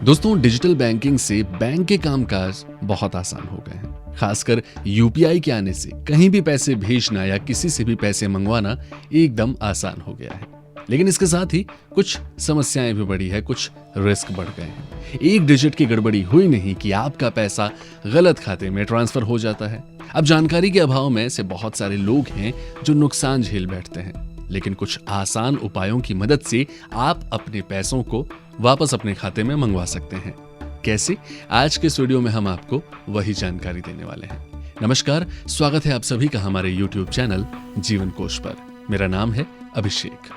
दोस्तों, digital banking से bank के कामकाज बहुत आसान हो गए हैं। खासकर यूपीआई के आने से कहीं भी पैसे भेजना या किसी से भी पैसे मंगवाना एकदम आसान हो गया है। लेकिन इसके साथ ही कुछ समस्याएं भी बढ़ी है, कुछ रिस्क बढ़ गए हैं। एक डिजिट की गड़बड़ी हुई नहीं कि आपका पैसा गलत खाते में ट्रांसफर हो जाता है। अब जानकारी के अभाव में से बहुत सारे लोग हैं जो नुकसान झेल बैठते हैं, लेकिन कुछ आसान उपायों की मदद से आप अपने पैसों को वापस अपने खाते में मंगवा सकते हैं। कैसे? आज के इस वीडियो में हम आपको वही जानकारी देने वाले हैं। नमस्कार, स्वागत है आप सभी का हमारे YouTube चैनल जीवन कोश पर। मेरा नाम है अभिषेक।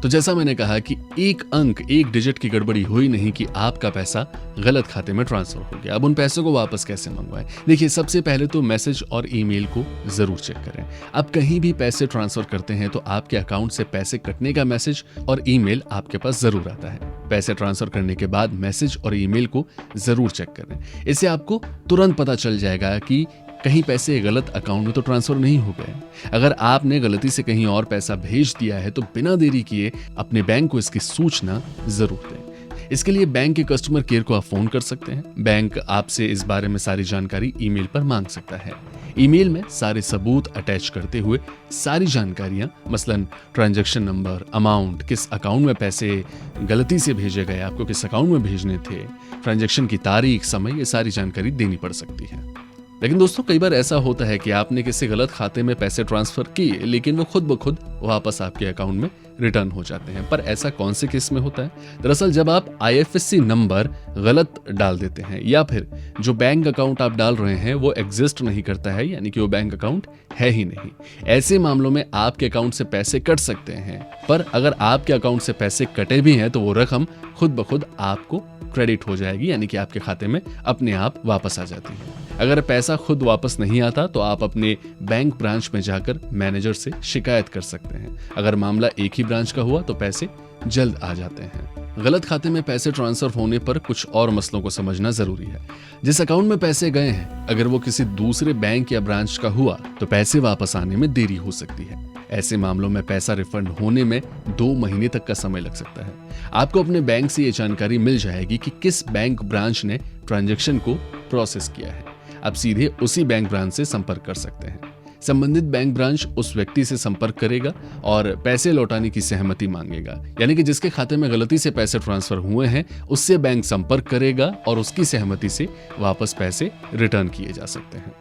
तो जैसा मैंने कहा कि एक डिजिट की गड़बड़ी हुई नहीं कि आपका पैसा गलत खाते में ट्रांसफर हो गया। अब उन पैसों को वापस कैसे मंगवाएं? देखिए, सबसे पहले तो मैसेज और ईमेल को जरूर चेक करें। आप कहीं भी पैसे ट्रांसफर करते हैं तो आपके अकाउंट से पैसे कटने का मैसेज और ईमेल आपके पास जरूर आता है। पैसे ट्रांसफर करने के बाद मैसेज और ईमेल को जरूर चेक करें। इससे आपको तुरंत पता चल जाएगा कि कहीं पैसे गलत अकाउंट में तो ट्रांसफर नहीं हो गए। अगर आपने गलती से कहीं और पैसा भेज दिया है तो बिना देरी किए अपने बैंक को इसकी सूचना जरूर दें। इसके लिए बैंक के कस्टमर केयर को आप फोन कर सकते हैं। बैंक आपसे इस बारे में सारी जानकारी ईमेल पर मांग सकता है। ईमेल में सारे सबूत अटैच करते हुए सारी जानकारियां, मसलन ट्रांजैक्शन नंबर, अमाउंट, किस अकाउंट में पैसे गलती से भेजे गए, आपको किस अकाउंट में भेजने थे, ट्रांजैक्शन की तारीख, समय, ये सारी जानकारी देनी पड़ सकती है। लेकिन दोस्तों, कई बार ऐसा होता है कि आपने किसी गलत खाते में पैसे ट्रांसफर किए, लेकिन वो खुद ब खुद वापस आपके अकाउंट में रिटर्न हो जाते हैं। पर ऐसा कौन से केस में होता है? दरअसल जब आप आईएफएससी नंबर गलत डाल देते हैं या फिर जो बैंक अकाउंट आप डाल रहे हैं वो एग्जिस्ट नहीं करता है, यानी कि वो बैंक अकाउंट है ही नहीं। ऐसे मामलों में आपके अकाउंट से पैसे कट सकते हैं, पर अगर आपके अकाउंट से पैसे कटे भी हैं तो वो रकम खुद ब खुद आपको क्रेडिट हो जाएगी, यानी कि आपके खाते में अपने आप वापस आ जाती है। अगर पैसा खुद वापस नहीं आता तो आप अपने बैंक ब्रांच में जाकर मैनेजर से शिकायत कर सकते हैं। अगर मामला एक ही ब्रांच का हुआ तो पैसे जल्द आ जाते हैं। गलत खाते में पैसे ट्रांसफर होने पर कुछ और मसलों को समझना जरूरी है। जिस अकाउंट में पैसे गए हैं, अगर वो किसी दूसरे बैंक या ब्रांच का हुआ तो पैसे वापस आने में देरी हो सकती है। ऐसे मामलों में पैसा रिफंड होने में 2 महीने तक का समय लग सकता है। आपको अपने बैंक से ये जानकारी मिल जाएगी कि किस बैंक ब्रांच ने ट्रांजैक्शन को प्रोसेस किया है। आप सीधे उसी बैंक ब्रांच से संपर्क कर सकते हैं। संबंधित बैंक ब्रांच उस व्यक्ति से संपर्क करेगा और पैसे लौटाने की सहमति मांगेगा, यानी कि जिसके खाते में गलती से पैसे ट्रांसफर हुए हैं उससे बैंक संपर्क करेगा और उसकी सहमति से वापस पैसे रिटर्न किए जा सकते हैं।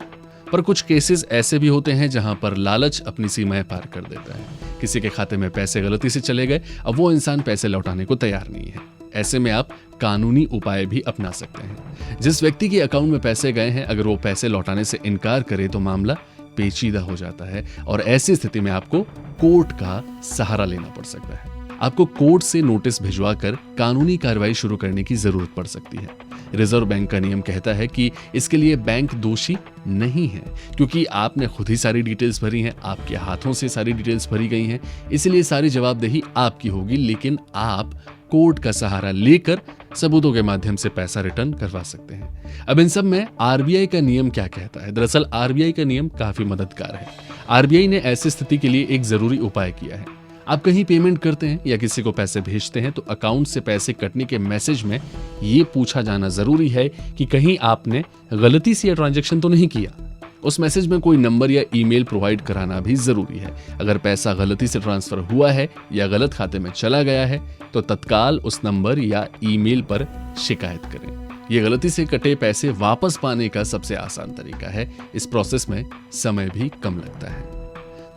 पर कुछ केसेस ऐसे भी होते हैं जहां पर लालच अपनी सीमाएं पार कर देता है। किसी के खाते में पैसे गलती से चले गए, अब वो इंसान पैसे लौटाने को तैयार नहीं है। ऐसे में आप कानूनी उपाय भी अपना सकते हैं। जिस व्यक्ति के अकाउंट में पैसे गए हैं, अगर वो पैसे लौटाने से इनकार करे तो मामला पेचीदा हो जाता है और ऐसी स्थिति में आपको कोर्ट का सहारा लेना पड़ सकता है। आपको कोर्ट से नोटिस भिजवाकर कानूनी कार्रवाई शुरू करने की जरूरत पड़ सकती है। रिजर्व बैंक का नियम कहता है कि इसके लिए बैंक दोषी नहीं है, क्योंकि आपने खुद ही सारी डिटेल्स भरी हैं, आपके हाथों से सारी डिटेल्स भरी गई हैं, इसलिए सारी जवाबदेही आपकी होगी। लेकिन आप कोर्ट का सहारा लेकर सबूतों के माध्यम से पैसा रिटर्न करवा सकते हैं। अब इन सब में आरबीआई का नियम क्या कहता है? दरअसल आरबीआई का नियम काफी मददगार है। आरबीआई ने ऐसी स्थिति के लिए एक जरूरी उपाय किया है। आप कहीं पेमेंट करते हैं या किसी को पैसे भेजते हैं तो अकाउंट से पैसे कटने के मैसेज में ये पूछा जाना जरूरी है कि कहीं आपने गलती से ट्रांजैक्शन तो नहीं किया। उस मैसेज में कोई नंबर या ईमेल प्रोवाइड कराना भी जरूरी है। अगर पैसा गलती से ट्रांसफर हुआ है या गलत खाते में चला गया है तो तत्काल उस नंबर या ईमेल पर शिकायत करें। ये गलती से कटे पैसे वापस पाने का सबसे आसान तरीका है। इस प्रोसेस में समय भी कम लगता है।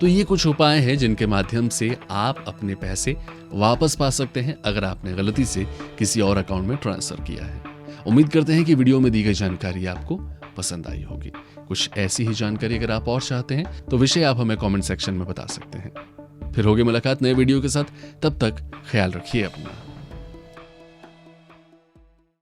तो ये कुछ उपाय हैं जिनके माध्यम से आप अपने पैसे वापस पा सकते हैं अगर आपने गलती से किसी और अकाउंट में ट्रांसफर किया है। उम्मीद करते हैं कि वीडियो में दी गई जानकारी आपको पसंद आई होगी। कुछ ऐसी ही जानकारी अगर आप और चाहते हैं तो विषय आप हमें कमेंट सेक्शन में बता सकते हैं। फिर होगी मुलाकात नए वीडियो के साथ। तब तक ख्याल रखिए अपना।